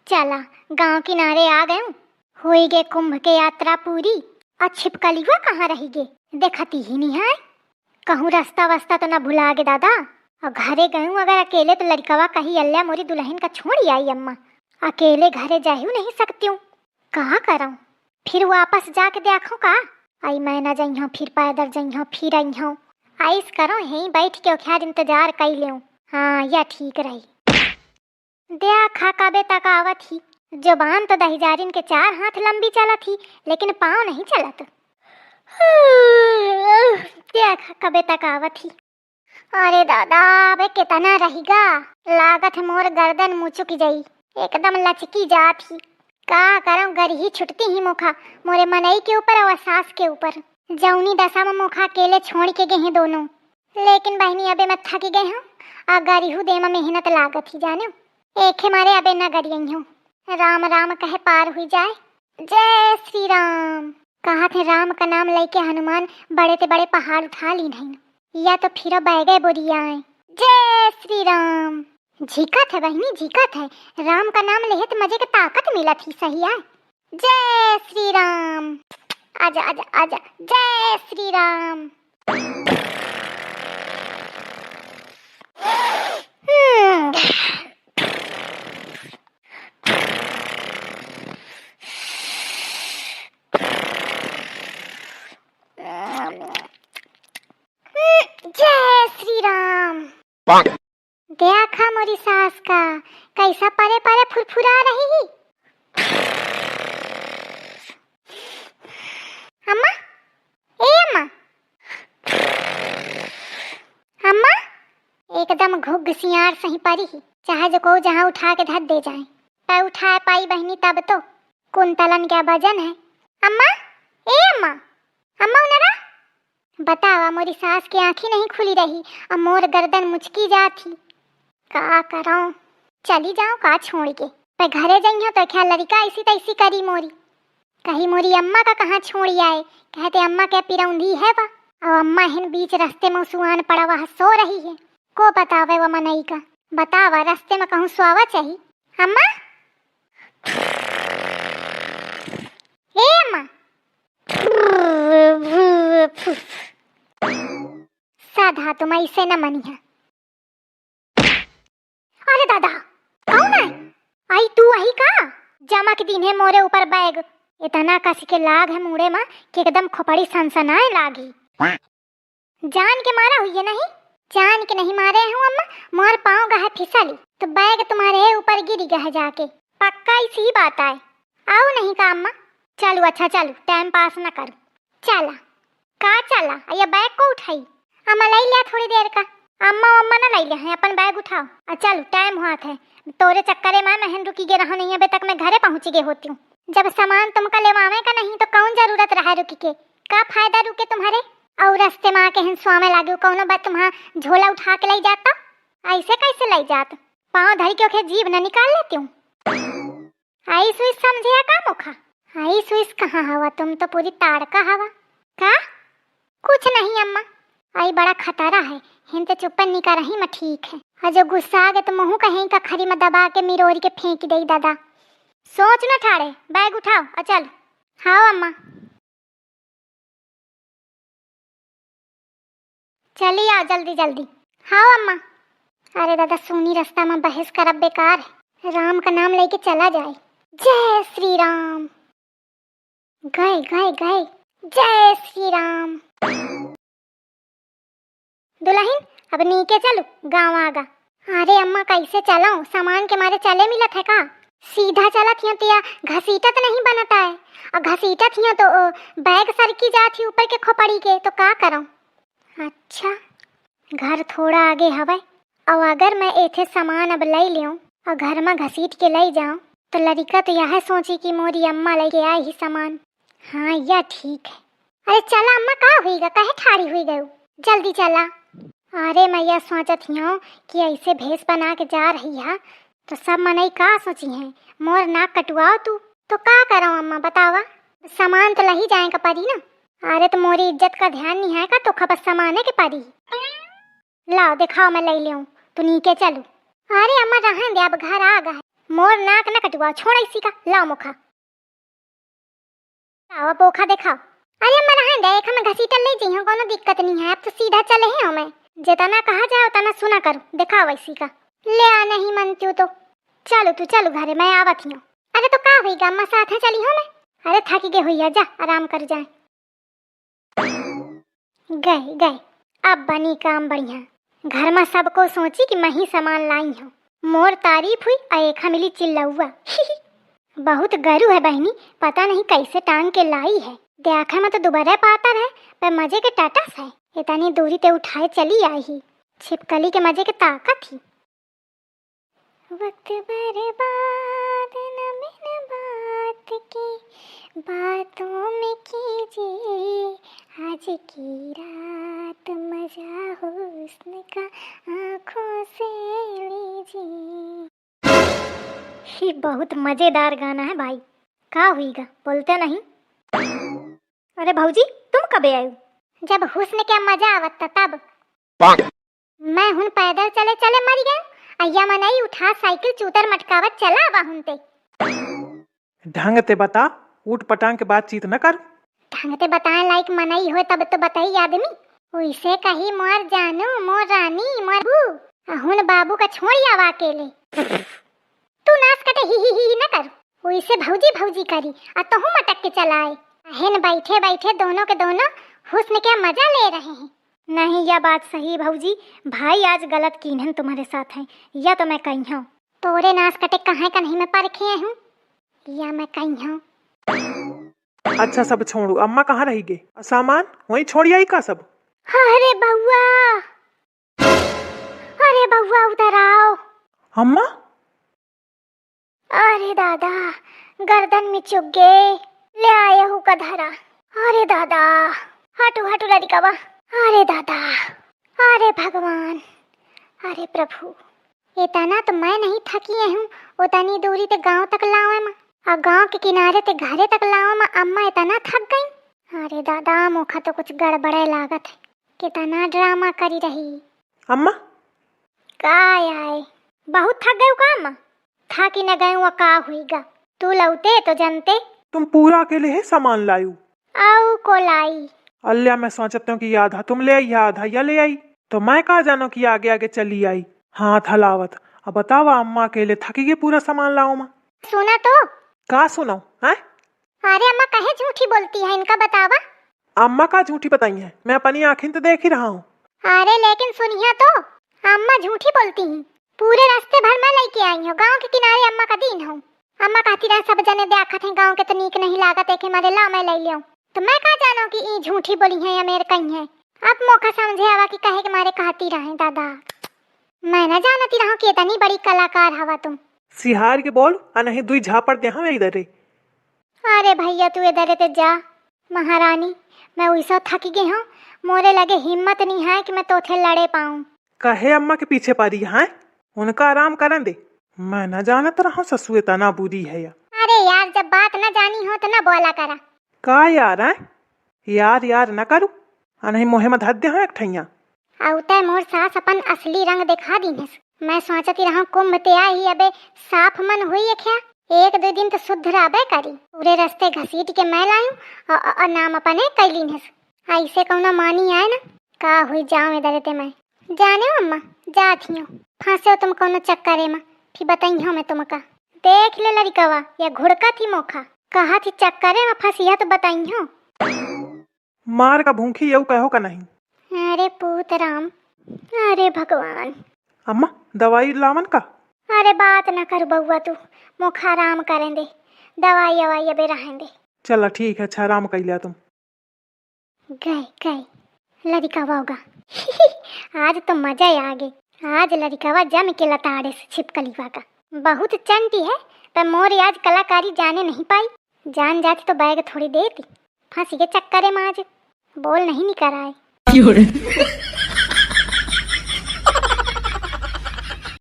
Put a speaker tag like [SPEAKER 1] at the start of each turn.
[SPEAKER 1] चला गांव किनारे आ गए हुई गे कुंभ के यात्रा पूरी। और छिपकलिया कहाँ रही गे, देखती ही नहीं है। कहूँ रास्ता वास्ता तो ना भुला गे दादा। और घरे गए अगर अकेले तो लड़कवा कही अल्लाह मोरी दुल्हन का छोड़ी आई अम्मा। अकेले घरे जा ही नहीं सकती हूँ, कहाँ करूँ। फिर वापस जाके देखो का आई मैं ना जाइयो, फिर पैदल जाइयो, फिर आइयो। आइस करो यहीं बैठ के खैर इंतजार कर ले। हाँ या ठीक रही। देखा कबे तक आवत ही, जुबान तो दहिजारिन के 4 हाथ लंबी चला थी लेकिन पाँव नहीं चलत। देखा कबे तक आवत ही। अरे दादा बे कितना रहेगा, लागत मोर गर्दन मुचुक जाई, एकदम लचकी जात ही। का करऊं गरी ही छुटती ही मुखा मोरे मनई के ऊपर और सास के ऊपर। जौनी दशा में मुखा अकेले छोड़ के गए हैं दोनों। लेकिन बहनी अबे मैं थक गए हूँ और गरीहू दे में मेहनत लागत ही जाने। एक मारे अबे न गरियई हूँ। राम राम कहे पार हुई जाए। जय श्री राम। कहा थे राम का नाम लेके हनुमान बड़े ते बड़े पहाड़ उठा ली नहीं, या तो फिर बह गए बोरिया। जय श्री राम। झिकत है बहनी झिकत है, राम का नाम लेहे तो मजे के ताकत मिला थी सही है। जय श्री राम। आजा आजा आजा। जय श्री राम। जय श्री राम। देखा मोरी सास का कैसा परे परे फुरफुरा रही ही। अम्मा ए अम्मा, अम्मा एकदम घुग सियार सही परी ही, चाहे जो को जहाँ उठा के धर दे जाए। पै उठाए पाई बहनी तब तो कुंतलन क्या भजन है। अम्मा ए अम्मा, अम्मा उनरा बतावा मोरी सास की आंखें नहीं खुली रही और मोर गर्दन मुचकी जाती। का करूं, चली जाऊं का छोड़ के। पे घरे जाइयो तो क्या लड़का ऐसी तैसी करी मोरी। कहीं मोरी अम्मा का कहाँ छोड़ी आए, कहते अम्मा क्या पिरौंधी है वा। और अम्मा हिन बीच रास्ते में सुहान पड़ा वहाँ सो रही है। को बतावे वो मनई का, बतावा रास्ते में कहूँ सुआवा चाहिए। अम्मा ए अम्मा। साधा तुम ऐसे न मनिया। अरे दादा कौन है? आई तू आई का? जमा के दिन है मोरे ऊपर बैग, इतना कस के लाग है मुड़े में कि एकदम खोपड़ी सनसनाए लागी। जान के मारा हुई है नहीं? जान के नहीं मारे हूँ अम्मा, मोर पाँव गए फिसली तो बैग तुम्हारे ऊपर गिरी गए जाके। पक्का इसी बात आए। आओ नहीं का अम्मा? चलो अच्छा चलो, टाइम पास न करो। चला का चला, ये बैग को उठाई। अम्मा लाई लिया थोड़ी देर का। अम्मा अम्मा ना लाई लिया है, अपन बैग उठाओ। चलो टाइम हुआ है, तोरे चक्करे में महन रुकी गे रहा नहीं, अबे तक मैं घरे पहुंच गई होती हूँ। जब सामान तुमका लेवावे का नहीं तो कौन जरूरत रहा रुकी के, का फायदा रुके तुम्हारे। और रास्ते में आके हिन स्वामे लागे कौनो बात तुम्हारा झोला उठा के लाई जाता। ऐसे कैसे लाई जात, पाँव धरी के जीभ न निकाल लेती हूँ। आई सुइस समझे का मुखा? आई सुइस कहाँ हवा, तुम तो पूरी ताड़का हवा। का कुछ नहीं अम्मा, आई बड़ा खतरा है, हिंते चुप्पन निका रही मैं ठीक है। और जो गुस्सा आ गए तो मुँह कहीं का खरी में दबा के मिरोरी के फेंक दई दादा। सोच न ठाड़े, बैग उठाओ और चल। हाँ अम्मा चलिए आओ जल्दी जल्दी। हाँ अम्मा। अरे दादा सुनी रास्ता में बहस करब बेकार है, राम का नाम लेके चला जाए। जय श्री राम। गए गए गए। जय श्री राम। दुल्हन अब नीचे चलो, गाँव आगा। अरे अम्मा कैसे चलाऊं, सामान के मारे चले मिलत है का? सीधा चला थिया तो या घसीटत नहीं बनता है, और घसीटत थिया तो बैग सरकी जाती ऊपर के खोपड़ी के, तो का करूं। अच्छा घर थोड़ा आगे हवे, और अगर मैं एथे सामान अब ले लियो और घर में घसीट के ले जाऊं तो लड़का तो यह सोची कि मोरी अम्मा लेके आई ही सामान। हाँ यह ठीक है। अरे चला अम्मा, का हुईगा, कहे ठाड़ी हुई गई, जल्दी चला। अरे मैं यह सोचत हूँ कि ऐसे भेष बना के जा रही है तो सब मनई का सोची है, मोर नाक कटवाओ तू तो का करो अम्मा बतावा। सामान तो लही जाएगा परी ना। अरे तो मोरी इज्जत का ध्यान नहीं है का, तो खबर समाने के परी। लाओ दिखाओ मैं ले लियो, तू नीचे चलो। अरे अम्मा रहन दे, अब घर आ गए। मोर नाक न कटवा, छोड़ इसी का, लाओ मुखा आओ पोखा दिखाओ। अरे अम्मा रहन दे, एक हम घसीटल ले जइहो, कोनो दिक्कत नहीं है, अब तो सीधा चले हैं मैं, जितना कहा जाए उतना सुना करूं, दिखाओ इसी का। ले आ नहीं मनचू तो चलो तू, चलो घरे, मैं आवत हूं। अरे तो का हुई अम्मा साथ है चली हो मैं। अरे थकी गई हुई है, जा आराम कर जाए। गए गए, अब बनी काम बढ़िया। घर में सबको सोची कि मैं ही सामान लाई हूँ, मोर तारीफ हुई और एक मिली चिल्लाउआ। बहुत गरू है बहनी, पता नहीं कैसे टांग के लाई है, देखा में तो दोबारा पाता रहे, पर मजे के टाटस है, इतनी दूरी ते उठाए चली आई ही, छिपकली के मजे के ताकत ही। वक्त बर्बाद न बिन बात की, बातों में कीजिए आज की रात, मजा हुस्न का आँखों से लीजिए। ही बहुत मजेदार गाना है भाई, का हुईगा बोलते नहीं। अरे भौजी तुम कब आए? जब हुस्न के मजा आवत तब। मैं हुन पैदल चले चले मर गया, अय्या मनई उठा साइकिल चूतर मटकावत चला वाहुन ते।
[SPEAKER 2] ढंग ते बता, उठ पटांग के बातचीत न कर।
[SPEAKER 1] ढंग ते बताए लायक मनई हो तब तो बताई आदमी, वैसे कही मोर जानू मोर रानी मोर बू, हुन बाबू का छोड़ी आवा अकेले। तू नाच कटे ही न कर, वैसे भौजी भौजी करी और तहु मटक के चलाए। हेन बैठे बैठे दोनों के दोनों हुस्न के मजा ले रहे हैं। नहीं यह बात सही भौजी, भाई आज गलत कीन्हन तुम्हारे साथ है, या तो मैं कही हूँ तोरे नाच कटे कहाँ का नहीं मैं परखे हूँ, या मैं कही हूँ।
[SPEAKER 2] अच्छा सब छोड़ू, अम्मा कहाँ रही गे? सामान वहीं छोड़ी आई का सब?
[SPEAKER 1] अरे बउआ, अरे बउआ उधर आओ।
[SPEAKER 2] अम्मा?
[SPEAKER 1] अरे दादा गर्दन में चुभ गए, ले आए हूँ का धरा। अरे दादा हटू हटू लड़कावा, अरे दादा, अरे भगवान, अरे प्रभु, इतना तो मैं नहीं थकी हूँ, उतनी दूरी ते गांव तक लावे माँ, और गांव के किनारे ते घरे तक लावे माँ, अम्मा इतना थक गई। अरे दादा मुखा तो कुछ गड़बड़े लागत है, कितना ड्रामा करी रही।
[SPEAKER 2] अम्मा
[SPEAKER 1] का आए, बहुत थक गए का अम्मा? था कि न गए वो का हुईगा, तू लौटे तो जानते।
[SPEAKER 2] तुम पूरा अकेले है सामान लायू?
[SPEAKER 1] आओ को लाई।
[SPEAKER 2] अल्लाह मैं सोचता हूँ कि आधा तुम ले आई आधा या ले आई, तो मैं कहा जानो कि आगे आगे चली आई हाथ हलावत। अब बताओ अम्मा अकेले थकी गई पूरा सामान लाओ माँ।
[SPEAKER 1] सुना तो
[SPEAKER 2] का सुनो है?
[SPEAKER 1] अरे अम्मा कहे झूठी बोलती है, इनका बतावा।
[SPEAKER 2] अम्मा का झूठी बताई है, मैं अपनी आँखें तो देख ही रहा हूँ।
[SPEAKER 1] अरे लेकिन सुनिया तो, अम्मा झूठी बोलती हैं, पूरे रास्ते भर मैं लेके आई हूँ, गांव के किनारे अम्मा का दिन हूँ। अम्मा कहती रहे सब जने देखत हैं गांव के तो नीक नहीं लागत है कि मारे ला मैं ले लियो, तो मैं कहा जानो कि ई झूठी बोली है या मेरे कहीं है। अब मौका समझे आवा कि कहे के मारे कहती रहे दादा, मैं न जानती रहूं कि इतनी बड़ी कलाकार हवा तुम।
[SPEAKER 2] सिहार के बोल आ नहीं दुई झापड़ दे हम इधर।
[SPEAKER 1] अरे भैया तू इधर ते जा, महारानी मैं वैसा थकी गई हूँ, मोरे लगे हिम्मत नहीं है कि मैं तोथे लड़े पाऊँ।
[SPEAKER 2] कहे अम्मा के पीछे पारी है, उनका आराम करन दे, मैं न जानत रहा ससुए तना बुरी है या।
[SPEAKER 1] अरे यार जब बात न जानी हो तो न बोला करा।
[SPEAKER 2] का यार है? यार यार न करू, नहीं मोहे में धद्य है एक ठैया।
[SPEAKER 1] औते मोर सास अपन असली रंग दिखा दी। मैं सोचती रहा कुंभ ते आई अबे साफ मन हुई है क्या, एक दो दिन तो शुद्ध राबे करी, पूरे रास्ते घसीट के मैं लायूं और नाम अपने कैली ने ऐसे कौना मानी आए ना, का हुई जाऊं इधर ते मैं जाने अम्मा जाती हूँ, फंसे हो तुम कौनो चक्कर में, फिर बताई हूँ मैं तुमका। देख ले लड़कवा या घुड़का थी मोखा, कहा थी चक्करे में फंसिया तो बताई हूँ।
[SPEAKER 2] मार का भूखी यू कहो का नहीं।
[SPEAKER 1] अरे पूत राम, अरे भगवान।
[SPEAKER 2] अम्मा दवाई लावन का?
[SPEAKER 1] अरे बात न कर बउआ तू, मुखा आराम करें दे, दवाई अवाई अबे रहें दे।
[SPEAKER 2] चलो ठीक है, अच्छा आराम कर लिया तुम।
[SPEAKER 1] गए गए लड़कावा होगा। आज तो मजा ही आ गई, आज लड़कावा जम के लताड़े से छिपकलीवा का बहुत चंटी है, पर मोर आज कलाकारी जाने नहीं पाई, जान जाती तो बैग थोड़ी देती, फांसी के चक्कर में आज बोल नहीं निकल आए।